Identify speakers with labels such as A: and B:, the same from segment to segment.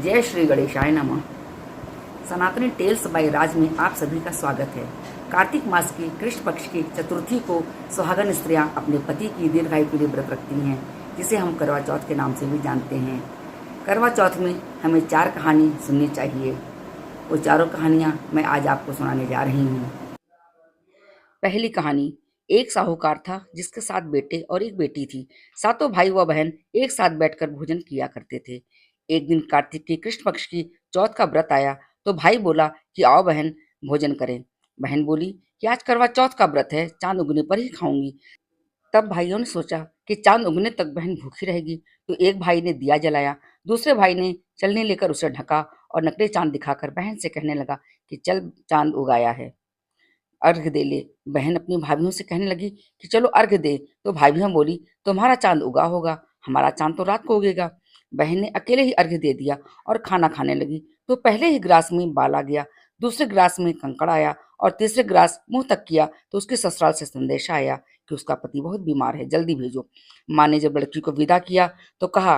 A: जय श्री गणेशाय नमः। सनातनी टेल्स बाय राज में आप सभी का स्वागत है। कार्तिक मास की कृष्ण पक्ष की चतुर्थी को सुहागन स्त्रियां अपने पति की दीर्घायु के लिए व्रत रखती हैं, जिसे हम करवा चौथ के नाम से भी जानते हैं। करवा चौथ में हमें 4 कहानी सुननी चाहिए। वो चारों कहानियां मैं आज आपको सुनाने जा रही हूँ। पहली कहानी। एक साहूकार था जिसके 7 बेटे और एक बेटी थी। सातों भाई व बहन एक साथ बैठकर भोजन किया करते थे। एक दिन कार्तिक की कृष्ण पक्ष की चौथ का व्रत आया तो भाई बोला कि आओ बहन भोजन करें। बहन बोली कि आज करवा चौथ का व्रत है, चांद उगने पर ही खाऊंगी। तब भाइयों ने सोचा कि चांद उगने तक बहन भूखी रहेगी, तो एक भाई ने दिया जलाया, दूसरे भाई ने चलनी लेकर उसे ढका और नकली चांद दिखाकर बहन से कहने लगा कि चल चांद उगाया है, अर्घ दे ले। बहन अपनी भाभीयों से कहने लगी कि चलो अर्घ दे, तो भाभीयां बोली तुम्हारा चांद उगा होगा, हमारा चांद तो रात को उगेगा। बहन ने अकेले ही अर्घ दे दिया और खाना खाने लगी तो पहले ही गिलास में बाल आ गया, दूसरे गिलास में कंकड़ आया और तीसरे गिलास मुंह तक किया तो उसके ससुराल से संदेशा आया कि उसका पति बहुत बीमार है, जल्दी भेजो। माँ ने जब लड़की को विदा किया तो कहा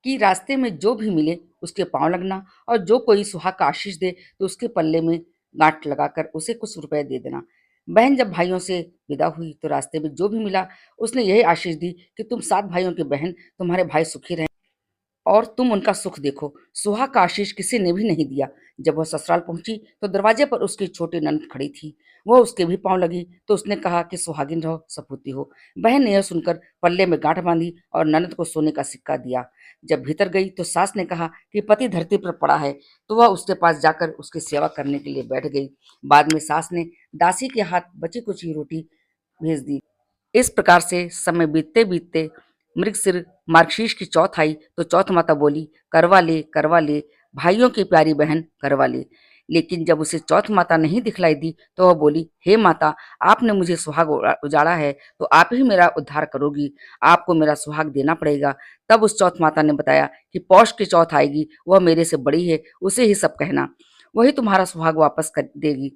A: कि रास्ते में जो भी मिले उसके पांव लगना और जो कोई सुहाग का आशीष दे तो उसके पल्ले में गांठ लगाकर उसे कुछ रुपए दे देना। बहन जब भाइयों से विदा हुई तो रास्ते में जो भी मिला उसने यही आशीष दी कि तुम 7 भाइयों के बहन, तुम्हारे भाई सुखी रहें और तुम उनका सुख देखो। सुहा का आशीष किसी ने भी नहीं दिया। जब वह ससुराल पहुंची तो दरवाजे पर उसकी छोटी ननद खड़ी थी। वह उसके भी पांव लगी तो उसने कहा कि सुहागिन रहो, सपूती हो। बहन ने यह सुनकर पल्ले में गांठ बांधी और ननद को सोने का सिक्का दिया। जब भीतर गई तो सास ने कहा कि पति धरती पर पड़ा है, तो वह उसके पास जाकर उसकी सेवा करने के लिए बैठ गई। बाद में सास ने दासी के हाथ बची कुची रोटी भेज दी। इस प्रकार से समय बीतते बीतते मृगशिर मार्गशीर्ष की चौथ आई तो चौथ माता बोली करवा ले भाइयों की प्यारी बहन करवा ले। लेकिन जब उसे चौथ माता नहीं दिखलाई दी तो वह बोली हे माता, आपने मुझे सुहाग उजाड़ा है तो आप ही मेरा उद्धार करोगी, आपको मेरा सुहाग देना पड़ेगा। तब उस चौथ माता ने बताया कि पौष की चौथ आएगी, वह मेरे से बड़ी है, उसे ही सब कहना, वही तुम्हारा सुहाग वापस कर देगी।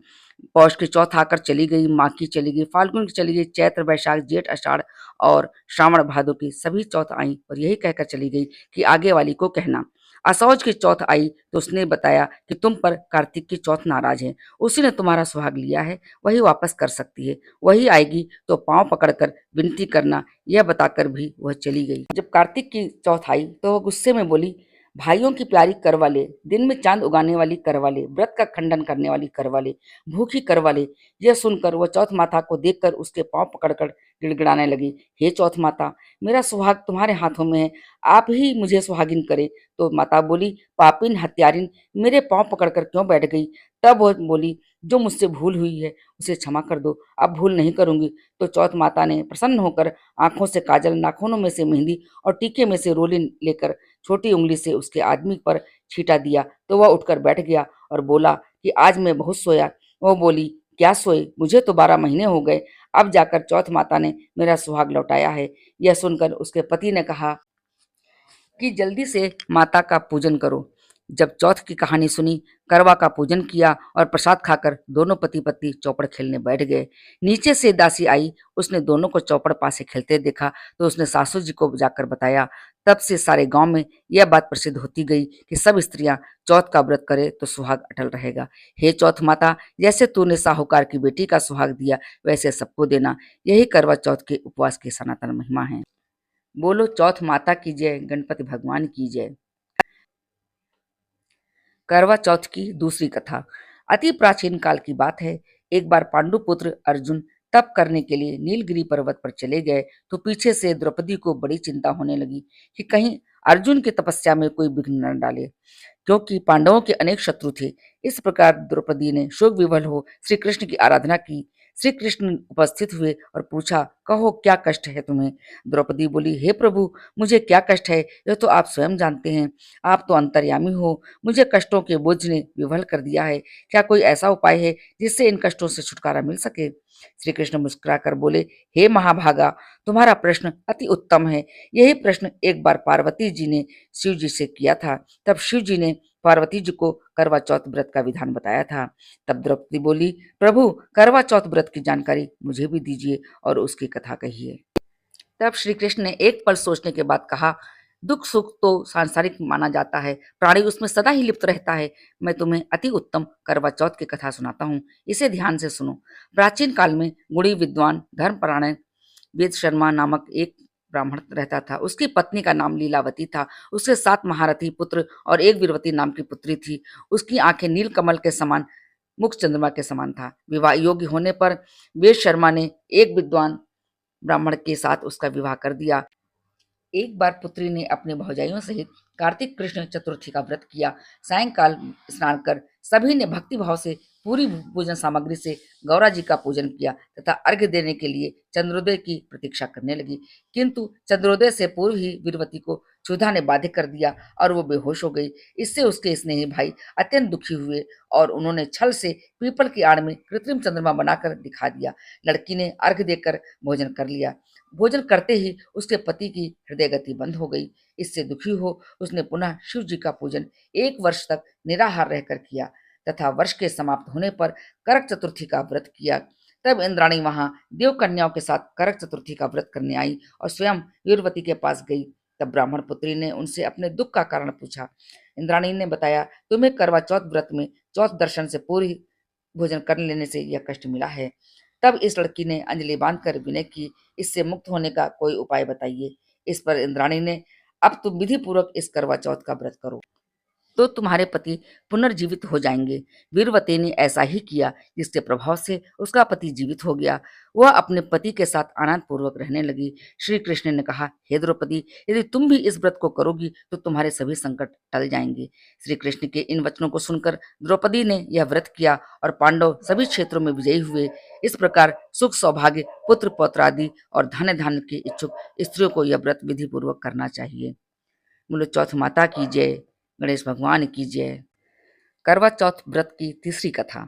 A: पौष की चौथ आकर चली गई, माघ की चली गई, फाल्गुन की चली गई, चैत्र वैशाख जेठ आषाढ़ और श्रावण भादो की सभी चौथ आई और यही कहकर चली गई कि आगे वाली को कहना। असौज की चौथ आई तो उसने बताया कि तुम पर कार्तिक की चौथ नाराज है, उसी ने तुम्हारा सुहाग लिया है, वही वापस कर सकती है, वही आएगी तो पांव पकड़कर विनती करना, यह बताकर भी वह चली गई। जब कार्तिक की चौथ आई तो वह गुस्से में बोली भाइयों की प्यारी करवा ले, दिन में चांद उगाने वाली करवा ले, व्रत का खंडन करने वाली करवा ले, भूखी करवा ले। यह सुनकर वह चौथ माता को देखकर उसके पांव पकड़कर गिड़गिड़ाने लगी, हे चौथ माता, मेरा सुहाग तुम्हारे हाथों में है, आप ही मुझे सुहागिन करे। तो माता बोली पापिन हत्यारिन, मेरे पांव पकड़कर क्यों बैठ गई। तब वह बोली जो मुझसे भूल हुई है उसे क्षमा कर दो, अब भूल नहीं करूंगी। तो चौथ माता ने प्रसन्न होकर आंखों से काजल, नाखूनों में से मेहंदी और टीके में से रोली लेकर छोटी उंगली से उसके आदमी पर छींटा दिया तो वह उठकर बैठ गया और बोला कि आज मैं बहुत सोया। वह बोली क्या सोए, मुझे तो 12 महीने हो गए, अब जाकर चौथ माता ने मेरा सुहाग लौटाया है। यह सुनकर उसके पति ने कहा कि जल्दी से माता का पूजन करो। जब चौथ की कहानी सुनी, करवा का पूजन किया और प्रसाद खाकर दोनों पति पत्नी चौपड़ खेलने बैठ गए। नीचे से दासी आई, उसने दोनों को चौपड़ पासे खेलते देखा तो उसने सासू जी को जाकर बताया। तब से सारे गांव में यह बात प्रसिद्ध होती गई कि सब स्त्रियां चौथ का व्रत करे तो सुहाग अटल रहेगा। हे चौथ माता, जैसे तूने साहूकार की बेटी का सुहाग दिया वैसे सबको देना, यही करवा चौथ के उपवास की सनातन महिमा है। बोलो चौथ माता की जय, गणपति भगवान की जय। करवा चौथ की दूसरी कथा। अति प्राचीन काल की बात है। एक बार पांडु पुत्र अर्जुन तप करने के लिए नीलगिरी पर्वत पर चले गए तो पीछे से द्रौपदी को बड़ी चिंता होने लगी कि कहीं अर्जुन की तपस्या में कोई विघ्न न डाले, क्योंकि पांडवों के अनेक शत्रु थे। इस प्रकार द्रौपदी ने शोक विवल हो श्री कृष्ण की आराधना की। श्री कृष्ण उपस्थित हुए और पूछा, कहो क्या कष्ट है तुम्हें। द्रौपदी बोली, हे प्रभु, मुझे क्या कष्ट है यह तो आप स्वयं जानते हैं, आप तो अंतर्यामी हो, मुझे कष्टों के बोझ ने विवल कर दिया है, क्या कोई ऐसा उपाय है जिससे इन कष्टों से छुटकारा मिल सके। श्री कृष्ण मुस्कुराकर बोले, हे महाभागा, तुम्हारा प्रश्न अति उत्तम है। यही प्रश्न एक बार पार्वती जी ने शिव जी से किया था। तब शिव जी ने पार्वती जी को करवा चौथ व्रत का विधान बताया था। तब द्रौपदी बोली, प्रभु, करवा चौथ व्रत की जानकारी मुझे भी दीजिए और उसकी कथा कहिए। तब श्री कृष्ण ने एक पल सोचने के बाद कहा, दुख सुख तो सांसारिक माना जाता है, प्राणी उसमें सदा ही लिप्त रहता है। मैं तुम्हें अति उत्तम करवा चौथ की कथा सुनाता हूँ, इसे ध्यान से सुनो। प्राचीन काल में गुणी विद्वान धर्मपरायण वेद शर्मा नामक एक ब्राह्मण रहता था। उसकी पत्नी का नाम लीलावती था। उसके 7 महारथी पुत्र और एक वीरवती नाम की पुत्री थी। उसकी आंखें नील कमल के समान, मुख चंद्रमा के समान था। विवाह योग्य होने पर वेद शर्मा ने एक विद्वान ब्राह्मण के साथ उसका विवाह कर दिया। एक बार पुत्री ने अपने भौजाइयों सहित कार्तिक कृष्ण चतुर्थी का व्रत किया। सायंकाल स्नान कर सभी ने भक्ति भाव से पूरी पूजन सामग्री से गौरा जी का पूजन किया तथा अर्घ्य देने के लिए चंद्रोदय की प्रतीक्षा करने लगी। किंतु चंद्रोदय से पूर्व ही वीरवती को क्षुधा ने बाधित कर दिया और वो बेहोश हो गई। इससे उसके स्नेही भाई अत्यंत दुखी हुए और उन्होंने छल से पीपल की आड़ में कृत्रिम चंद्रमा बनाकर दिखा दिया। लड़की ने अर्घ्य देकर भोजन कर लिया। भोजन करते ही उसके पति की हृदय गति बंद हो गई। इससे दुखी हो उसने पुनः शिव जी का पूजन 1 वर्ष तक निराहार रहकर किया तथा वर्ष के समाप्त होने पर करक चतुर्थी का व्रत किया। तब इंद्राणी वहां देव कन्याओं के साथ करक चतुर्थी का व्रत करने आई और स्वयं वीरवती के पास गई। तब ब्राह्मण पुत्री ने उनसे अपने दुख का कारण पूछा। इंद्राणी ने बताया, तुम्हें करवा चौथ व्रत में चौथ दर्शन से पूरी भोजन कर लेने से यह कष्ट मिला है। तब इस लड़की ने अंजलि बांधकर विनय की, इससे मुक्त होने का कोई उपाय बताइए। इस पर इंद्राणी ने, अब तुम विधि पूर्वक इस करवा चौथ का व्रत करो तो तुम्हारे पति पुनर्जीवित हो जाएंगे। वीरवती ने ऐसा ही किया, जिसके प्रभाव से उसका पति जीवित हो गया। वह अपने पति के साथ आनंद पूर्वक रहने लगी। श्री कृष्ण ने कहा, हे द्रौपदी, यदि तुम भी इस व्रत को करोगी तो तुम्हारे सभी संकट टल जाएंगे। श्री कृष्ण के इन वचनों को सुनकर द्रौपदी ने यह व्रत किया और पांडव सभी क्षेत्रों में विजयी हुए। इस प्रकार सुख सौभाग्य पुत्र पौत्र आदि और धन धान्य के इच्छुक स्त्रियों को यह व्रत विधि पूर्वक करना चाहिए। बोलो चौथ माता की जय, गणेश भगवान की जय। करवा चौथ व्रत की तीसरी कथा।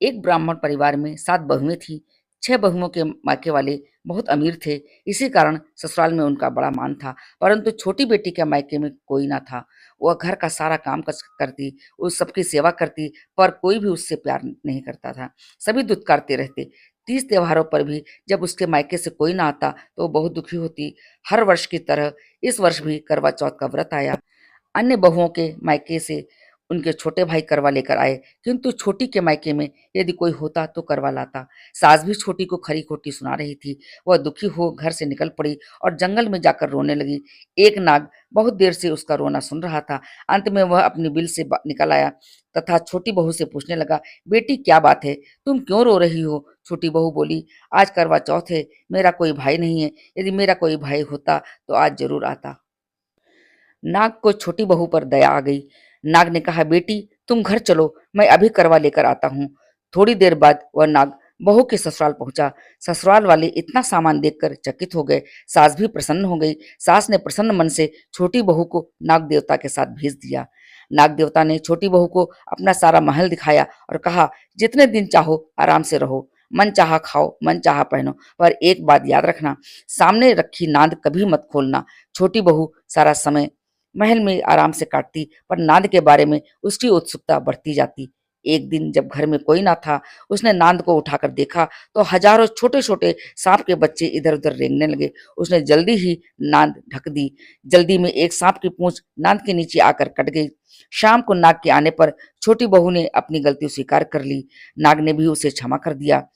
A: एक ब्राह्मण परिवार में 7 बहुएं थीं। 6 बहुओं के मायके वाले बहुत अमीर थे। इसी कारण ससुराल में उनका बड़ा मान था। परंतु छोटी बेटी के मायके में कोई ना था। वह घर का सारा काम करती, उस सबकी सेवा करती, पर कोई भी उससे प्यार नहीं करता था। सभी दुत्कारते रहते। 30 त्योहारों पर भी जब उसके मायके से कोई ना आता तो वो बहुत दुखी होती। हर वर्ष की तरह इस वर्ष भी करवा चौथ का व्रत आया। अन्य बहुओं के मायके से उनके छोटे भाई करवा लेकर आए, किंतु छोटी के मायके में यदि कोई होता तो करवा लाता। सास भी छोटी को खरी खोटी सुना रही थी। वह दुखी हो घर से निकल पड़ी और जंगल में जाकर रोने लगी। एक नाग बहुत देर से उसका रोना सुन रहा था। अंत में वह अपनी बिल से निकल आया तथा छोटी बहू से पूछने लगा, बेटी क्या बात है, तुम क्यों रो रही हो? छोटी बहू बोली, आज करवा चौथ है, मेरा कोई भाई नहीं है। यदि मेरा कोई भाई होता तो आज जरूर आता। नाग को छोटी बहू पर दया आ गई। नाग ने कहा, बेटी तुम घर चलो, मैं अभी करवा लेकर आता हूँ। थोड़ी देर बाद वह नाग बहू के ससुराल पहुंचा। ससुराल वाले इतना सामान देखकर चकित हो गए। सास भी प्रसन्न हो गई। सास ने प्रसन्न मन से छोटी बहू को नाग देवता के साथ भेज दिया। नाग देवता ने छोटी बहू को अपना सारा महल दिखाया और कहा, जितने दिन चाहो आराम से रहो, मन चाहा खाओ, मन चाहा पहनो, पर एक बात याद रखना, सामने रखी नांद कभी मत खोलना। छोटी बहू सारा समय महल में आराम से काटती, पर नांद के बारे में उसकी उत्सुकता बढ़ती जाती। एक दिन जब घर में कोई ना था, उसने नांद को उठाकर देखा तो हजारों छोटे छोटे सांप के बच्चे इधर उधर रेंगने लगे। उसने जल्दी ही नांद ढक दी। जल्दी में एक सांप की पूंछ नांद के नीचे आकर कट गई। शाम को नाग के आने पर छोटी बहू ने अपनी गलती स्वीकार कर ली। नाग ने भी उसे क्षमा कर दिया।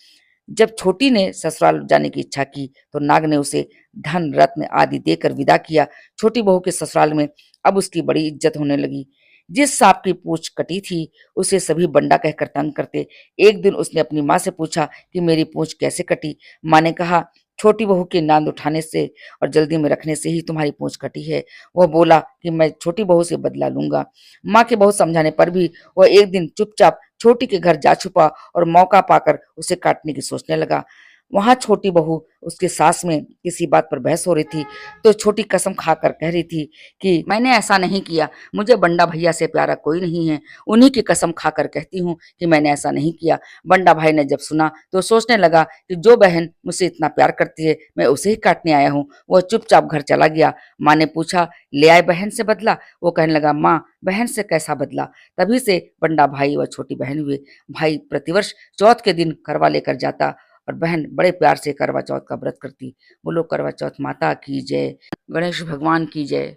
A: जब छोटी ने ससुराल जाने की इच्छा की तो नाग ने उसे धन रत्न आदि देकर विदा किया। छोटी बहू के ससुराल में अब उसकी बड़ी इज्जत होने लगी। जिस सांप की पूंछ कटी थी उसे सभी बंडा कहकर तंग करते। एक दिन उसने अपनी माँ से पूछा कि मेरी पूंछ कैसे कटी। माँ ने कहा, छोटी बहू के नांद उठाने से और जल्दी में रखने से ही तुम्हारी पूंछ कटी है। वह बोला कि मैं छोटी बहू से बदला लूंगा। माँ के बहुत समझाने पर भी वह एक दिन चुपचाप छोटी के घर जा छुपा और मौका पाकर उसे काटने की सोचने लगा। वहां छोटी बहू उसकी सास में किसी बात पर बहस हो रही थी तो छोटी कसम खाकर कह रही थी कि मैंने ऐसा नहीं किया, मुझे बंडा भैया से प्यारा कोई नहीं है। उन्हीं की कसम खाकर कहती हूँ कि मैंने ऐसा नहीं किया। बंडा भाई ने जब सुना तो सोचने लगा कि जो बहन मुझसे इतना प्यार करती है मैं उसे ही काटने आया हूँ। वह चुपचाप घर चला गया। माँ ने पूछा, ले आए बहन से बदला? वो कहने लगा, माँ बहन से कैसा बदला? तभी से बंडा भाई व छोटी बहन हुए। भाई प्रतिवर्ष चौथ के दिन करवा लेकर जाता और बहन बड़े प्यार से करवा चौथ का व्रत करती। बोलो करवा चौथ माता की जय, गणेश भगवान की जय।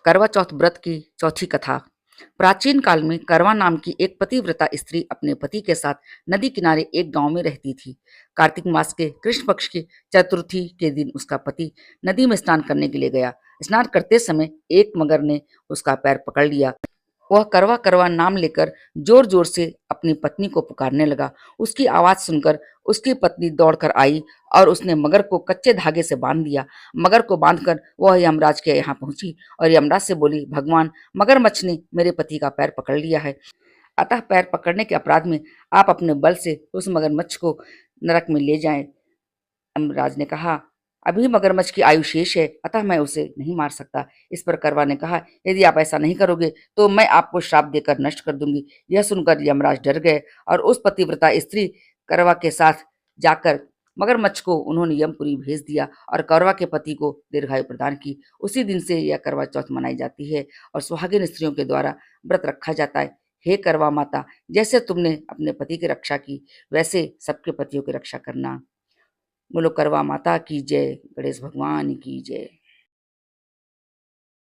A: करवा चौथ व्रत की चौथी कथा। प्राचीन काल में करवा नाम की एक पतिव्रता स्त्री अपने पति के साथ नदी किनारे एक गांव में रहती थी। कार्तिक मास के कृष्ण पक्ष की चतुर्थी के दिन उसका पति नदी में स्नान करने के लिए गया। स्नान करते समय एक मगर ने उसका पैर पकड़ लिया। वह करवा करवा नाम लेकर जोर जोर से अपनी पत्नी को पुकारने लगा। उसकी आवाज सुनकर उसकी पत्नी दौड़कर आई और उसने मगर को कच्चे धागे से बांध दिया। मगर को बांधकर वह यमराज के यहाँ पहुंची और यमराज से बोली, भगवान, मगरमच्छ ने मेरे पति का पैर पकड़ लिया है, अतः पैर पकड़ने के अपराध में आप अपने बल से उस मगरमच्छ को नरक में ले जाएं। यमराज ने कहा, अभी मगरमच्छ की आयु शेष है, अतः मैं उसे नहीं मार सकता। इस पर करवा ने कहा, यदि आप ऐसा नहीं करोगे तो मैं आपको श्राप देकर नष्ट कर दूंगी। यह सुनकर यमराज डर गए और उस पतिव्रता स्त्री करवा के साथ जाकर मगरमच्छ को उन्होंने यमपुरी भेज दिया और करवा के पति को दीर्घायु प्रदान की। उसी दिन से यह करवा चौथ मनाई जाती है और सुहागिन स्त्रियों के द्वारा व्रत रखा जाता है। हे करवा माता, जैसे तुमने अपने पति की रक्षा की, वैसे सबके पतियों की रक्षा करना। बोलो करवा माता की जय, गणेश भगवान की जय।